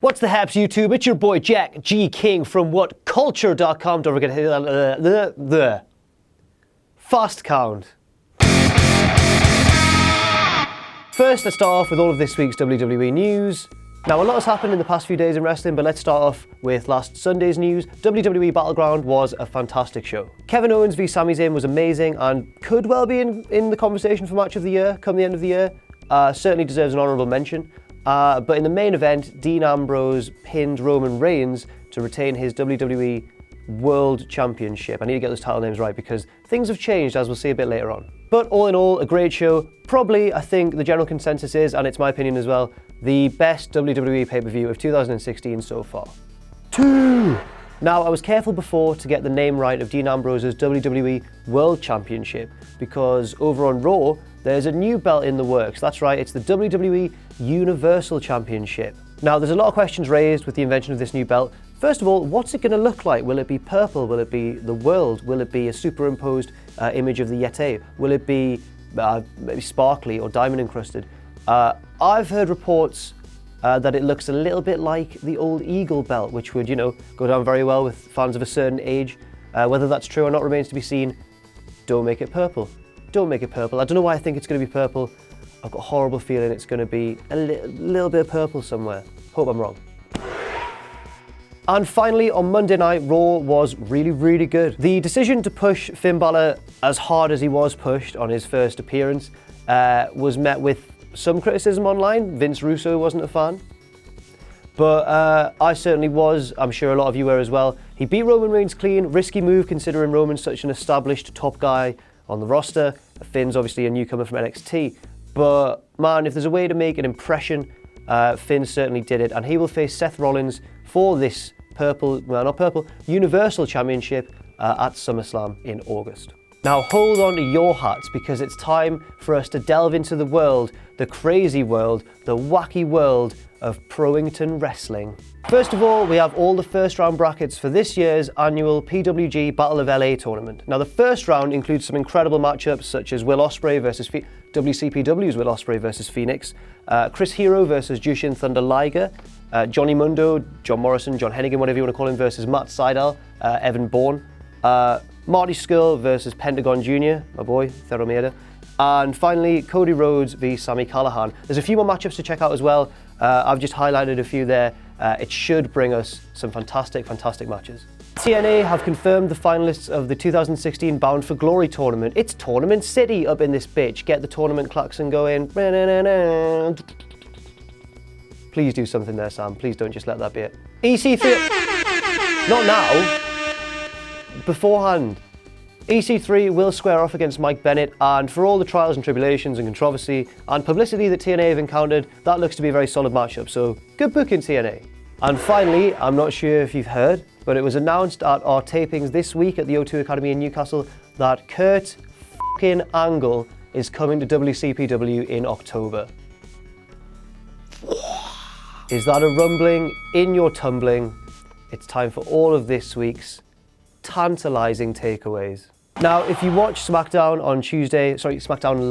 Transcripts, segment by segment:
What's the haps, YouTube? It's your boy Jack G. King from WhatCulture.com. Don't forget to hit the fast count. First, let's start off with all of this week's WWE news. Now, a lot has happened in the past few days in wrestling, but let's start off with last Sunday's news. WWE Battleground was a fantastic show. Kevin Owens v Sami Zayn was amazing and could well be in the conversation for match of the year come the end of the year. Certainly deserves an honourable mention. But in the main event, Dean Ambrose pinned Roman Reigns to retain his WWE World Championship. I need to get those title names right because things have changed, as we'll see a bit later on. But all in all, a great show. Probably, I think, the general consensus is, and it's my opinion as well, the best WWE pay-per-view of 2016 so far. 2! Now, I was careful before to get the name right of Dean Ambrose's WWE World Championship because over on Raw, there's a new belt in the works. That's right, it's the WWE Universal Championship. Now, there's a lot of questions raised with the invention of this new belt. First of all, what's it going to look like? Will it be purple? Will it be the world? Will it be a superimposed image of the Yeti? Will it be maybe sparkly or diamond encrusted? I've heard reports that it looks a little bit like the old Eagle belt, which would, go down very well with fans of a certain age. Whether that's true or not remains to be seen. Don't make it purple. Don't make it purple. I don't know why I think it's going to be purple. I've got a horrible feeling it's going to be a little bit of purple somewhere. Hope I'm wrong. And finally, on Monday night, Raw was really, really good. The decision to push Finn Balor as hard as he was pushed on his first appearance was met with some criticism online. Vince Russo wasn't a fan. But I certainly was. I'm sure a lot of you were as well. He beat Roman Reigns clean. Risky move considering Roman's such an established top guy on the roster. Finn's obviously a newcomer from NXT. But man, if there's a way to make an impression, Finn certainly did it. And he will face Seth Rollins for this Universal Championship at SummerSlam in August. Now hold on to your hats because it's time for us to delve into the world, the crazy world, the wacky world of Proington Wrestling. First of all, we have all the first round brackets for this year's annual PWG Battle of LA tournament. Now the first round includes some incredible matchups such as Will Ospreay versus WCPW's Will Ospreay versus Phoenix, Chris Hero versus Jushin Thunder Liger, Johnny Mundo, John Morrison, John Hennigan, whatever you want to call him, versus Matt Sydal, Evan Bourne, Marty Scurll versus Pentagon Jr., my boy, Theromeada, and finally Cody Rhodes v Sami Callihan. There's a few more matchups to check out as well. I've just highlighted a few there. It should bring us some fantastic, fantastic matches. TNA have confirmed the finalists of the 2016 Bound for Glory tournament. It's Tournament City up in this bitch. Get the tournament klaxon going. Please do something there, Sam. Please don't just let that be it. EC3... Not now. Beforehand. EC3 will square off against Mike Bennett, and for all the trials and tribulations and controversy and publicity that TNA have encountered, that looks to be a very solid matchup, so good booking, TNA. And finally, I'm not sure if you've heard, but it was announced at our tapings this week at the O2 Academy in Newcastle that Kurt f***ing Angle is coming to WCPW in October. Is that a rumbling in your tumbling? It's time for all of this week's tantalizing takeaways. Now, if you watch SmackDown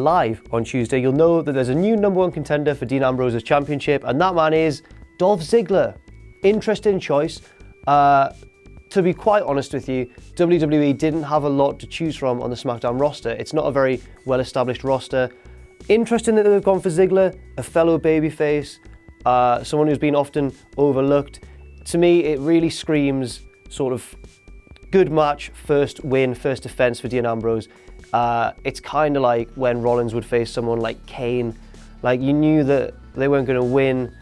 Live on Tuesday, you'll know that there's a new #1 contender for Dean Ambrose's championship, and that man is Dolph Ziggler. Interesting choice. To be quite honest with you, WWE didn't have a lot to choose from on the SmackDown roster. It's not a very well-established roster. Interesting that they've gone for Ziggler, a fellow babyface, someone who's been often overlooked. To me, it really screams sort of good match, first win, first defense for Dean Ambrose. It's kind of like when Rollins would face someone like Kane. Like, you knew that they weren't going to win.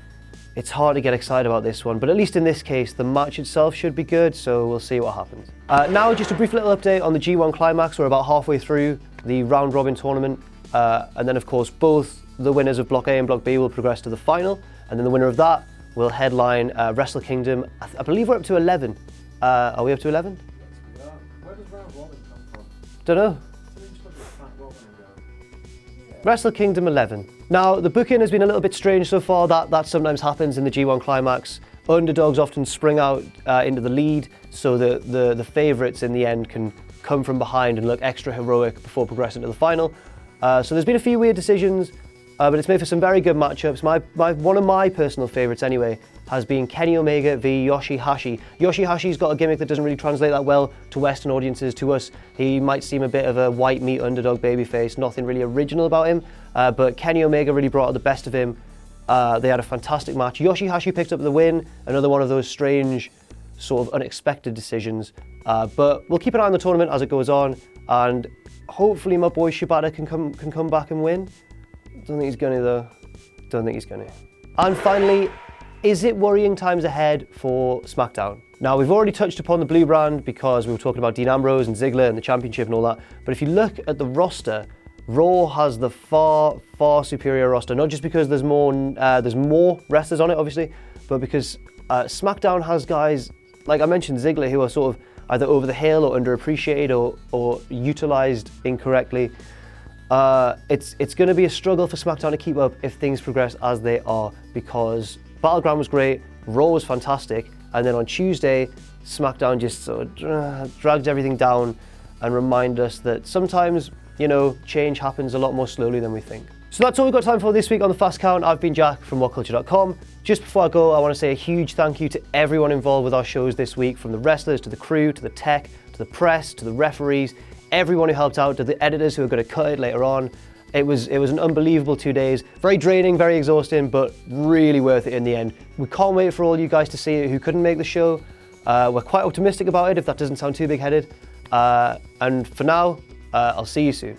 It's hard to get excited about this one, but at least in this case, the match itself should be good, so we'll see what happens. Now, just a brief little update on the G1 Climax. We're about halfway through the round-robin tournament, and then, of course, both the winners of Block A and Block B will progress to the final, and then the winner of that will headline Wrestle Kingdom. I believe we're up to 11. Are we up to 11? Yeah. Where does round robin come from? Don't know. Wrestle Kingdom 11. Now, the booking has been a little bit strange so far. That sometimes happens in the G1 Climax. Underdogs often spring out into the lead, so the favourites in the end can come from behind and look extra heroic before progressing to the final. So there's been a few weird decisions. but it's made for some very good matchups. One of my personal favourites anyway has been Kenny Omega v Yoshihashi. Yoshihashi's got a gimmick that doesn't really translate that well to Western audiences. To us, he might seem a bit of a white meat underdog babyface, nothing really original about him, but Kenny Omega really brought out the best of him. They had a fantastic match. Yoshihashi picked up the win, another one of those strange, sort of unexpected decisions, but we'll keep an eye on the tournament as it goes on, and hopefully my boy Shibata can come back and win. Don't think he's gonna though. Don't think he's gonna. And finally, is it worrying times ahead for SmackDown? Now, we've already touched upon the blue brand because we were talking about Dean Ambrose and Ziggler and the championship and all that, but if you look at the roster, Raw has the far superior roster, not just because there's more wrestlers on it, obviously, but because SmackDown has guys, like I mentioned, Ziggler, who are sort of either over the hill or underappreciated or utilized incorrectly. It's going to be a struggle for SmackDown to keep up if things progress as they are, because Battleground was great, Raw was fantastic, and then on Tuesday, SmackDown just sort of dragged everything down and reminded us that sometimes, you know, change happens a lot more slowly than we think. So that's all we've got time for this week on the Fast Count. I've been Jack from WhatCulture.com. Just before I go, I want to say a huge thank you to everyone involved with our shows this week, from the wrestlers to the crew, to the tech, to the press, to the referees, everyone who helped out, to the editors who are going to cut it later on. It was an unbelievable 2 days. Very draining, very exhausting, but really worth it in the end. We can't wait for all you guys to see it who couldn't make the show. We're quite optimistic about it, if that doesn't sound too big-headed. And for now, I'll see you soon.